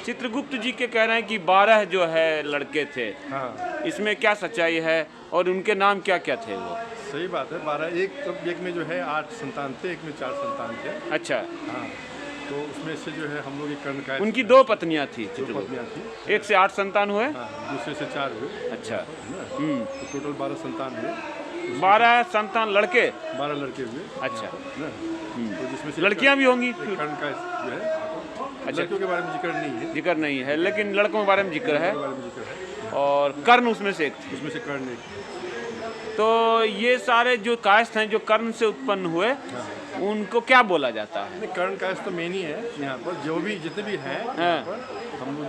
चित्रगुप्त जी के कह रहे हैं कि 12 जो है लड़के थे। हाँ, इसमें क्या सच्चाई है और उनके नाम क्या क्या थे वो? सही बात है। 12 एक में जो है 8 संतान थे, एक में 4 संतान थे। अच्छा, हाँ, तो उसमें से जो है हम लोग एक कर्ण का उनकी 2 पत्नियां थी दो चित्रगुप्त। पत्नियां थी। एक से 8 संतान हुए। हाँ, दूसरे से 4 हुए। अच्छा, है ना? तो टोटल 12 संतान हुए। 12 संतान लड़के। 12 लड़के हुए। अच्छा, ना? तो जिसमें से लड़कियां भी होंगी? एक कर्ण का जो है, अच्छा, लड़कियों के बारे में जिक्र नहीं है, जिक्र नहीं है, लेकिन लड़कों के बारे में जिक्र है। के बारे में जिक्र है। और कर्ण उसमें से एक थे। उसमें से कर्ण एक। तो ये सारे जो कायस्थ हैं जो कर्ण से उत्पन्न हुए, उनको क्या बोला जाता है? नहीं, कर्ण कायस्थ तो मेन ही है यहाँ पर। जो भी जितने भी हैं यहाँ पर, हम लोग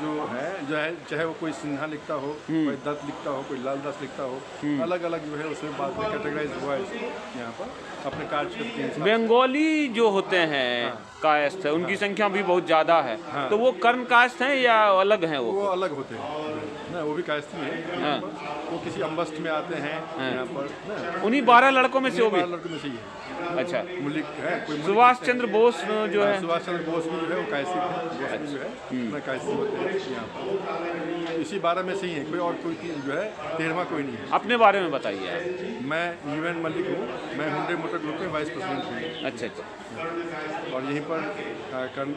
जो है चाहे वो कोई सिन्हा लिखता हो, कोई दत्त लिखता हो, कोई लाल दास लिखता हो, अलग अलग जो है उसमें बाद में कैटेगराइज हुआ है इसको यहाँ पर अपने कार्य क्षेत्र के हिसाब से। बंगाली जो होते हैं कायस्थ, उनकी संख्या भी बहुत ज़्यादा है। तो वो कर्ण कायस्थ हैं या अलग हैं वो? वो अलग होते हैं ना, वो भी कायस्थ ही है यहाँ पर। वो किसी अम्बस्ट में आते हैं यहाँ पर ना। उन्हीं 12 लड़कों में से वो भी? 12 लड़कों में से ही है। अच्छा, मुलिक है कोई। सुभाष चंद्र बोस जो है, सुभाष चंद्र बोस भी जो है वो कायस्थ है, जो है ना कायस्थ होते हैं यहाँ पर। इसी 12 में से ही है, कोई और कोई जो है 13वां कोई नहीं है। अपने बारे में बताइए आप। मैं यूएन मलिक हूँ। मैं हुंडई मोटर ग्रुप में वाइस प्रेसिडेंट हूँ। अच्छा अच्छा, और यहीं पर कर्ण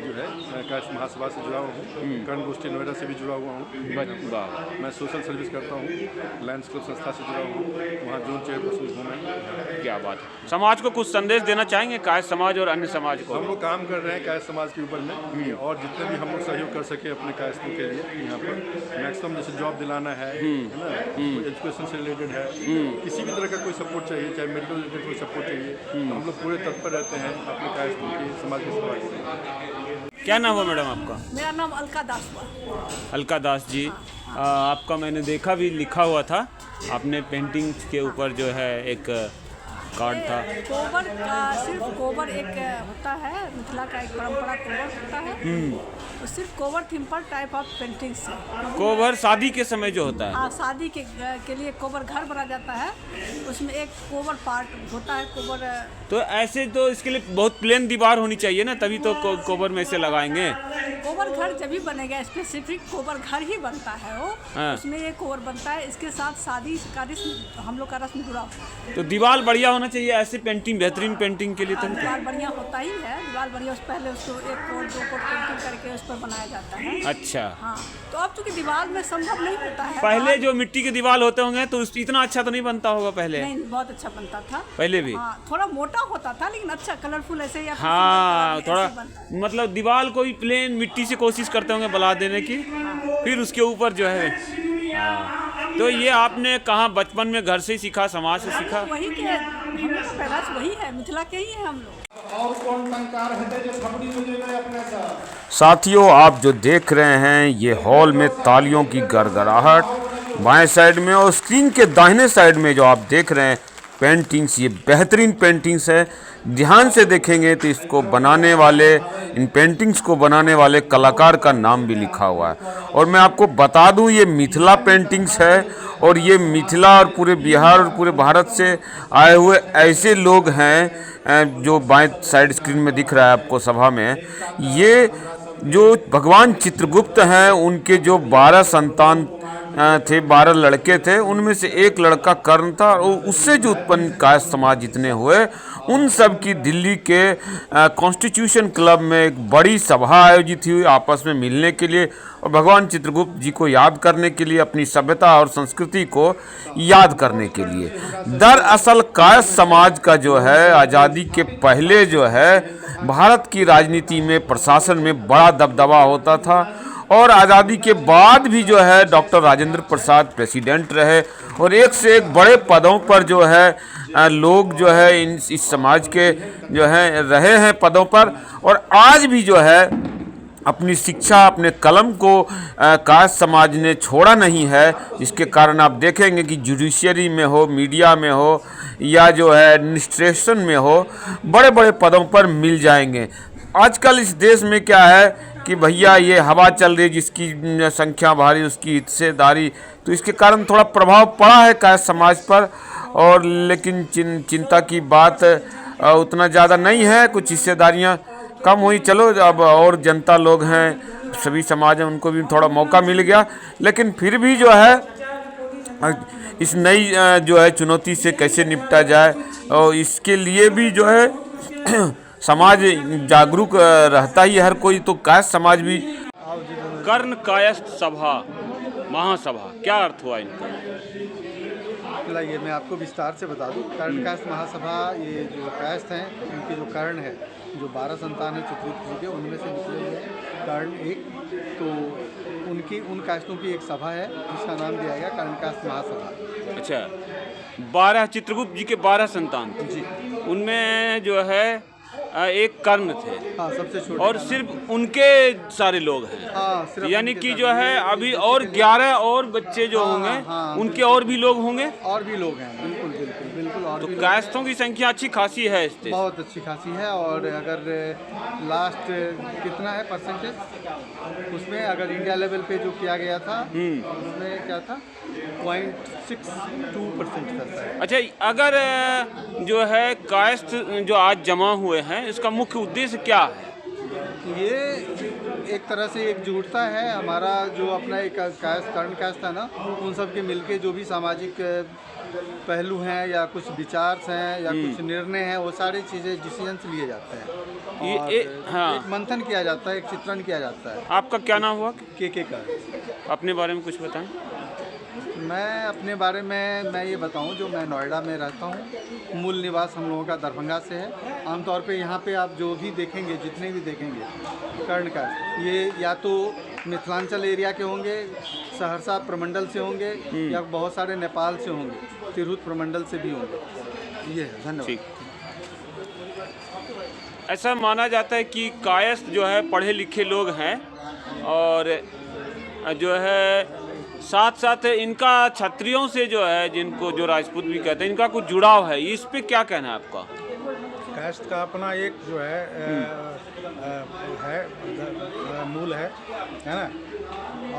जो है कायस्थ महासभा से जुड़ा हुआ हूँ। कर्ण गोष्ठी नोएडा से भी जुड़ा हुआ हूँ। वाह, मैं सोशल सर्विस करता हूँ, लायंस क्लब संस्था से जुड़ा हूँ, वहाँ जोन चेयरपर्सन हूँ मैं। क्या बात है। समाज को कुछ संदेश देना चाहेंगे, कायस्थ समाज और अन्य समाज को? हम लोग काम कर रहे हैं कायस्थ समाज के ऊपर में, और जितने भी हम लोग सहयोग कर सके अपने कायस्थों के लिए यहाँ पर मैक्सिमम, जैसे जॉब दिलाना है ना, कोई एजुकेशन से रिलेटेड है, किसी भी तरह का कोई सपोर्ट चाहिए, चाहे मेडिकल रिलेटेड कोई सपोर्ट चाहिए, तो हम लोग पूरे तत्पर रहते हैं अपने कायस्थों की समाज की सेवा के लिए। क्या नाम है मैडम आपका? मेरा नाम अलका दास हुआ। अलका दास जी, आपका मैंने देखा भी, लिखा हुआ था आपने पेंटिंग के ऊपर जो है एक कार्ड था। कोबर का सिर्फ कोबर एक होता है, मिथिला का एक परंपरा कोबर होता है। तो सिर्फ कोबर थीम पर टाइप ऑफ पेंटिंग्स है। कोबर शादी के समय जो होता है? हाँ, शादी के लिए कोबर घर बना जाता है, उसमें एक कोबर पार्ट होता है। कोबर तो ऐसे तो इसके लिए बहुत प्लेन दीवार होनी चाहिए ना, तभी तो कोबर में से लगाएंगे। कोबर घर जब भी बनेगा, स्पेसिफिक कोबर घर ही बनता है वो। हाँ। उसमें एक कोबर बनता है, इसके साथ शादी का रस्म, हम लोग का रस्म जुड़ा हुआ है। तो दीवार बढ़िया होना चाहिए ऐसे पेंटिंग, बेहतरीन पेंटिंग के लिए तो। दीवार बढ़िया होता ही है, दीवार बढ़िया। पहले उसको 1 कोट 2 कोट पेंटिंग करके उस पर बनाया जाता है। अच्छा, हाँ, तो अब चूंकि दीवार में संभव नहीं होता है। पहले जो मिट्टी के दीवार होते होंगे तो इतना अच्छा तो नहीं बनता होगा पहले? नहीं, बहुत अच्छा बनता था पहले भी। हाँ, थोड़ा मोटा होता था लेकिन अच्छा कलरफुल ऐसे या हाँ, थोड़ा बनता। मतलब दीवार को भी प्लेन मिट्टी से कोशिश करते होंगे बना देने की, फिर उसके ऊपर जो है। हाँ, तो ये आपने कहाँ बचपन में घर से ही सीखा, समाज से सीखा? वही के हम लोग का पैदाश वही है, मिथिला के ही है हम लोग। और कौन संकार है जो खबरी में अपने का। साथियों, आप जो देख रहे हैं ये हॉल में तालियों की गड़गड़ाहट बाएं साइड में, और स्क्रीन के दाहिने साइड में जो आप देख रहे हैं पेंटिंग्स, ये बेहतरीन पेंटिंग्स है। ध्यान से देखेंगे तो इसको बनाने वाले, इन पेंटिंग्स को बनाने वाले कलाकार का नाम भी लिखा हुआ है। और मैं आपको बता दूं ये मिथिला पेंटिंग्स है, और ये मिथिला और पूरे बिहार और पूरे भारत से आए हुए ऐसे लोग हैं जो बाएं साइड स्क्रीन में दिख रहा है आपको सभा में। ये जो भगवान चित्रगुप्त हैं, उनके जो 12 संतान थे, 12 लड़के थे, उनमें से एक लड़का कर्ण था, और उससे जो उत्पन्न कायस्थ समाज जितने हुए, उन सब की दिल्ली के कॉन्स्टिट्यूशन क्लब में एक बड़ी सभा आयोजित हुई आपस में मिलने के लिए और भगवान चित्रगुप्त जी को याद करने के लिए, अपनी सभ्यता और संस्कृति को याद करने के लिए। दरअसल कायस्थ समाज का जो है आज़ादी के पहले जो है भारत की राजनीति में, प्रशासन में बड़ा दबदबा होता था, और आज़ादी के बाद भी जो है डॉक्टर राजेंद्र प्रसाद प्रेसिडेंट रहे, और एक से एक बड़े पदों पर जो है लोग जो है इस समाज के जो है रहे हैं पदों पर, और आज भी जो है अपनी शिक्षा, अपने कलम को कायस्थ समाज ने छोड़ा नहीं है। जिसके कारण आप देखेंगे कि जुडिशियरी में हो, मीडिया में हो, या जो है एडमिनिस्ट्रेशन में हो, बड़े बड़े पदों पर मिल जाएंगे। आजकल इस देश में क्या है कि भैया ये हवा चल रही, जिसकी संख्या भारी उसकी हिस्सेदारी, तो इसके कारण थोड़ा प्रभाव पड़ा है कायस्थ समाज पर। और लेकिन चिंता की बात उतना ज़्यादा नहीं है, कुछ हिस्सेदारियाँ कम हुई। चलो, अब और जनता लोग हैं सभी समाज हैं उनको भी थोड़ा मौका मिल गया, लेकिन फिर भी जो है इस नई जो है चुनौती से कैसे निपटा जाए, और इसके लिए भी जो है समाज जागरूक रहता ही हर कोई, तो कायस्थ समाज भी। कर्ण कायस्थ सभा महासभा, क्या अर्थ हुआ इनका? लाइए मैं आपको विस्तार से बता दूं। कर्ण कायस्थ महासभा, ये जो कायस्थ हैं उनके जो कर्ण है, जो 12 संतान है चित्रगुप्त जी के, उनमें से निकले हुए कर्ण एक, तो उन कायस्थों की एक सभा है जिसका नाम दिया गया कर्ण कायस्थ महासभा। अच्छा, 12 चित्रगुप्त जी के 12 संतान थे जी, उनमें जो है एक कर्ण थे, हाँ सबसे छोटे, और सिर्फ उनके सारे लोग हैं। हाँ सिर्फ यानी उनके कि साथ जो है अभी और 11 और बच्चे जो हाँ, होंगे हाँ, उनके और भी लोग होंगे, और भी लोग हैं, बिल्कुल बिल्कुल बिल्कुल, और तो भी कायस्थों की संख्या अच्छी खासी है इस देश। बहुत अच्छी खासी है। और अगर लास्ट कितना है परसेंटेज, उसमें अगर इंडिया लेवल पे जो किया गया था उसमें क्या था, 0.62% था। अच्छा, अगर जो है कायस्थ जो आज जमा हुए हैं, इसका मुख्य उद्देश्य क्या है? ये एक तरह से एकजुटता है हमारा, जो अपना एक कायस्थ कर्ण कायस्थ है ना, उन सब के मिलके जो भी सामाजिक पहलू हैं या कुछ विचार हैं या कुछ निर्णय हैं, वो सारी चीज़ें डिसीजंस लिए जाते हैं और हाँ, एक मंथन किया जाता है, एक चित्रण किया जाता है। आपका क्या नाम हुआ? के का। अपने बारे में कुछ बताएं। मैं अपने बारे में मैं ये बताऊं, जो मैं नोएडा में रहता हूं, मूल निवास हम लोगों का दरभंगा से है। आमतौर पे यहाँ पे आप जो भी देखेंगे, जितने भी देखेंगे कर्ण का, ये या तो मिथिलांचल एरिया के होंगे, सहरसा प्रमंडल से होंगे, या बहुत सारे नेपाल से होंगे, तिरहुत प्रमंडल से भी होंगे। ये है, धन्यवाद। ऐसा माना जाता है कि कायस्थ जो है पढ़े लिखे लोग हैं, और जो है साथ साथ इनका क्षत्रियों से जो है, जिनको जो राजपूत भी कहते हैं, इनका कुछ जुड़ाव है। इस पे क्या कहना है आपका? कास्ट का अपना एक जो है मूल है ना,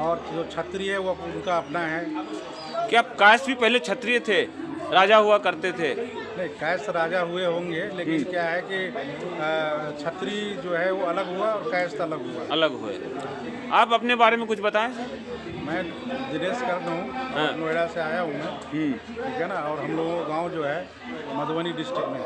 और जो क्षत्रिय है वो उनका अपना है। क्या कायस्थ भी पहले क्षत्रिय थे, राजा हुआ करते थे? नहीं, कायस्थ राजा हुए होंगे, लेकिन क्या है कि क्षत्रिय जो है वो अलग हुआ और कायस्थ अलग हुआ। अलग हुए। आप अपने बारे में कुछ बताएं सर। मैं दिनेश कर्ण हूँ, नोएडा से आया हूँ मैं, ठीक है ना। और हम लोगों का गाँव जो है मधुबनी डिस्ट्रिक्ट में।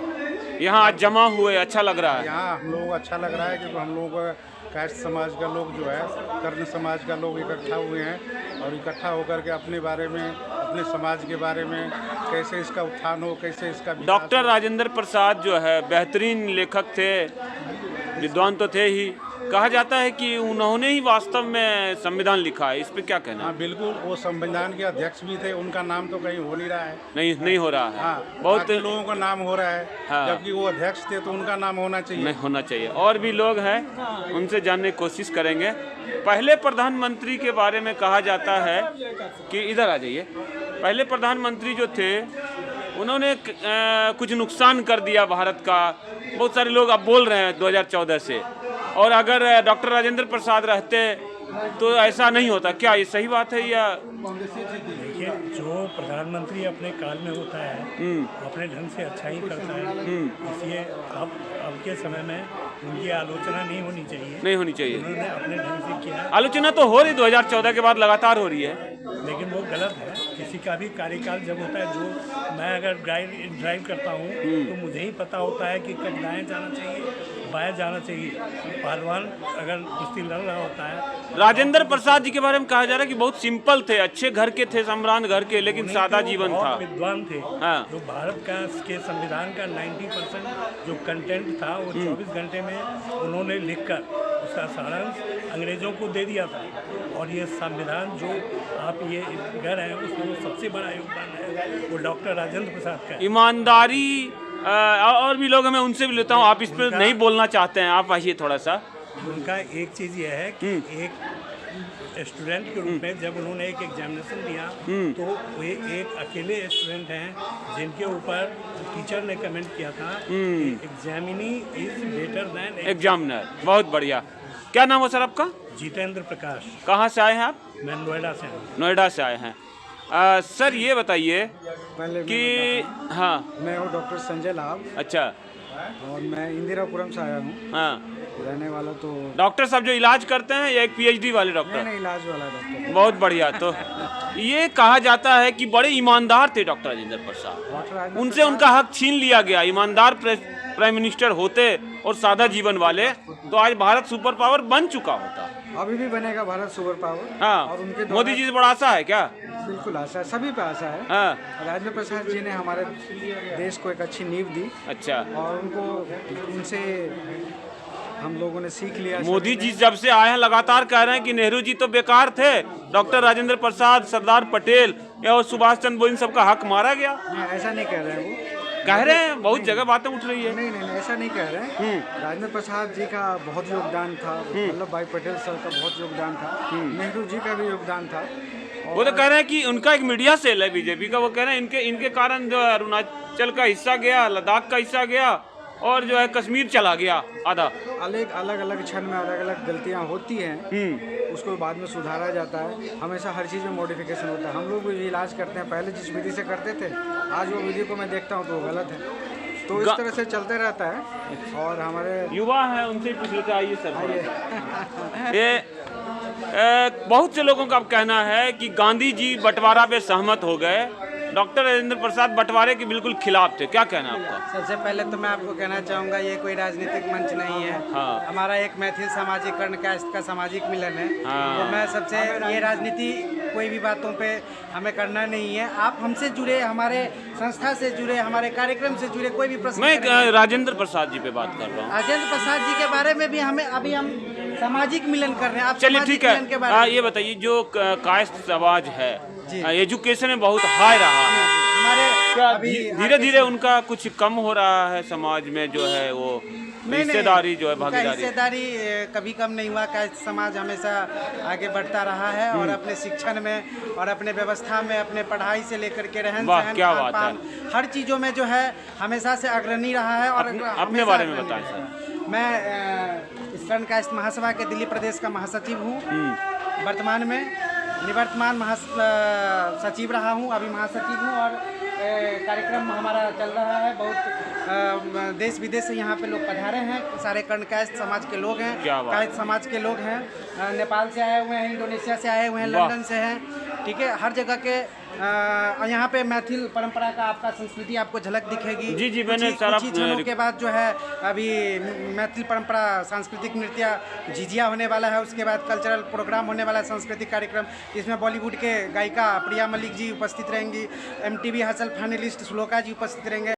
यहाँ आज जमा हुए, अच्छा लग रहा है। यहाँ हम लोगों को अच्छा लग रहा है क्योंकि हम लोगों का कायस्थ समाज का लोग जो है, कर्ण समाज का लोग इकट्ठा हुए हैं, और इकट्ठा होकर के अपने बारे में, अपने समाज के बारे में, कैसे इसका उत्थान हो, कैसे इसका विकास हो। डॉक्टर राजेंद्र प्रसाद जो है बेहतरीन लेखक थे, विद्वान तो थे ही। कहा जाता है कि उन्होंने ही वास्तव में संविधान लिखा है। इस पे क्या कहना है? हाँ बिल्कुल, वो संविधान के अध्यक्ष भी थे, उनका नाम तो कहीं हो नहीं रहा है। नहीं हो रहा है। हाँ, बहुत लोगों का नाम हो रहा है। हाँ, जबकि वो अध्यक्ष थे तो उनका नाम होना चाहिए। नहीं होना चाहिए। और भी लोग हैं, उनसे जानने की कोशिश करेंगे। पहले प्रधानमंत्री के बारे में कहा जाता है कि, इधर आ जाइए, पहले प्रधानमंत्री जो थे उन्होंने कुछ नुकसान कर दिया भारत का। बहुत सारे लोग अब बोल रहे हैं 2014 से, और अगर डॉक्टर राजेंद्र प्रसाद रहते तो ऐसा नहीं होता। क्या ये सही बात है या? देखिए, जो प्रधानमंत्री अपने काल में होता है अपने ढंग से अच्छा ही करता है, इसलिए अब के समय में उनकी आलोचना नहीं होनी चाहिए। नहीं होनी चाहिए। उन्होंने अपने ढंग से किया। आलोचना तो हो रही 2014 के बाद लगातार हो रही है, लेकिन वो गलत है। किसी का भी कार्यकाल जब होता है, जो मैं अगर ड्राइव करता हूँ तो मुझे ही पता होता है कि कब दाएं जाना चाहिए, बाएं जाना चाहिए। पहलवान अगर कुश्ती लड़ रहा होता है। राजेंद्र प्रसाद जी के बारे में कहा जा रहा है कि बहुत सिंपल थे, अच्छे घर के थे, सम्रान घर के, लेकिन सादा जीवन था। विद्वान थे। हाँ। जो भारत के संविधान का 90% जो कंटेंट था वो 24 घंटे में उन्होंने लिखकर उसका सारांश अंग्रेजों को दे दिया था। और ये संविधान जो आप ये घर है, उसमें सबसे बड़ा योगदान है वो डॉक्टर राजेंद्र प्रसाद का। ईमानदारी और भी लोग हैं, मैं उनसे भी लेता हूँ। आप इस पर नहीं बोलना चाहते हैं, आप आइए थोड़ा सा। उनका एक चीज़ ये है कि एक स्टूडेंट के रूप में जब उन्होंने एक एग्जामिनेशन दिया तो वे एक अकेले स्टूडेंट हैं जिनके ऊपर टीचर ने कमेंट किया था examinee is better than examiner. बहुत बढ़िया। क्या नाम है सर आपका? जितेंद्र प्रकाश। कहाँ से आए हैं आप? मैं नोएडा से हूँ। नोएडा से आए हैं। सर ये बताइए कि हाँ, मैं हूँ डॉक्टर संजय लाभ। अच्छा, और मैं इंदिरापुरम से आया हूँ। हाँ, रहने वाला तो डॉक्टर साहब जो इलाज करते हैं या एक पीएचडी वाले डॉक्टर? नहीं, इलाज वाला डॉक्टर। बहुत बढ़िया। तो ये कहा जाता है कि बड़े ईमानदार थे डॉक्टर राजेंद्र प्रसाद, डॉक्टर राजेंद्र उनसे उनका हक छीन लिया गया। ईमानदार प्राइम मिनिस्टर होते और सादा जीवन वाले तो आज भारत सुपर पावर बन चुका होता। अभी भी बनेगा भारत सुपर पावर। हाँ, और उनके मोदी जी से बड़ा आशा है क्या? बिल्कुल आशा है, सभी पे आशा है। हाँ, राजेंद्र प्रसाद जी ने हमारे देश को एक अच्छी नींव दी अच्छा। और उनसे हम लोगों ने सीख लिया। मोदी जी जब से आए हैं लगातार कह रहे हैं कि नेहरू जी तो बेकार थे, डॉक्टर राजेंद्र प्रसाद, सरदार पटेल और सुभाष चंद्र बोस इन सबका हक मारा गया। नहीं, ऐसा नहीं कह रहे हैं वो। कह रहे हैं, बहुत जगह बातें उठ रही है। नहीं, ऐसा नहीं कह रहे हैं। राजेंद्र प्रसाद जी का बहुत योगदान था, वल्लभ भाई पटेल सर का बहुत योगदान था, नेहरू जी का भी योगदान था। वो तो कह रहे हैं कि उनका एक मीडिया सेल है बीजेपी का, वो कह रहे हैं इनके कारण जो है अरुणाचल का हिस्सा गया, लद्दाख का हिस्सा गया और जो है कश्मीर चला गया आधा। अलग अलग क्षण में अलग अलग गलतियां होती हैं, उसको बाद में सुधारा जाता है। हमेशा हर चीज़ में मॉडिफिकेशन होता है। हम लोग भी इलाज करते हैं, पहले जिस विधि से करते थे आज वो विधि को मैं देखता हूँ तो वो गलत है। तो इस तरह से चलते रहता है। और हमारे युवा हैं, उनसे पूछ लेते आइए सर। ये बहुत से लोगों का अब कहना है कि गांधी जी बंटवारा पे सहमत हो गए, डॉक्टर राजेंद्र प्रसाद बंटवारे के बिल्कुल खिलाफ थे। क्या कहना है आपका? सबसे पहले तो मैं आपको कहना चाहूँगा ये कोई राजनीतिक मंच नहीं है। हाँ। हमारा एक मैथिल सामाजिकरण का सामाजिक मिलन है। हाँ। तो मैं सबसे ये राजनीति कोई भी बातों पे हमें करना नहीं है। आप हमसे जुड़े, हमारे संस्था से जुड़े, हमारे कार्यक्रम से जुड़े कोई भी प्रश्न। मैं राजेंद्र प्रसाद जी पे बात कर रहा हूँ। राजेंद्र प्रसाद जी के बारे में भी हमें अभी हम सामाजिक मिलन कर रहे हैं। आप चलिए ठीक है। ये बताइए जो कायस्थ समाज है, एजुकेशन में बहुत हाई रहा है, क्या धीरे धीरे उनका कुछ कम हो रहा है समाज में जो है वो हिस्सेदारी जो है भागीदारी? हिस्सेदारी कभी कम नहीं हुआ। कायस्थ समाज हमेशा आगे बढ़ता रहा है और अपने शिक्षण में और अपने व्यवस्था में, अपने पढ़ाई से लेकर के रहन सहन, क्या बात है, हर चीज़ों में जो है हमेशा से अग्रणी रहा है। और अपने बारे में बताएं सर। मैं ईस्टर्न कायस्थ महासभा के दिल्ली प्रदेश का महासचिव हूँ। वर्तमान में निवर्तमान सचिव रहा हूँ, अभी महासचिव हूँ। और कार्यक्रम हमारा चल रहा है। बहुत देश विदेश से यहाँ पे लोग पधारे हैं। सारे कर्ण कायस्थ समाज के लोग हैं, कायस्थ समाज के लोग हैं। नेपाल से आए हुए हैं, इंडोनेशिया से आए हुए हैं, लंदन से हैं। ठीक है, हर जगह के यहाँ पे मैथिल परंपरा का आपका संस्कृति आपको झलक दिखेगी। जी मैंने सारा कुछ क्षणों के बाद जो है अभी मैथिल परंपरा सांस्कृतिक नृत्य झिझिया होने वाला है। उसके बाद कल्चरल प्रोग्राम होने वाला है, सांस्कृतिक कार्यक्रम। इसमें बॉलीवुड के गायिका प्रिया मलिक जी उपस्थित रहेंगी, MTV हसल फाइनलिस्ट श्लोका जी उपस्थित रहेंगे।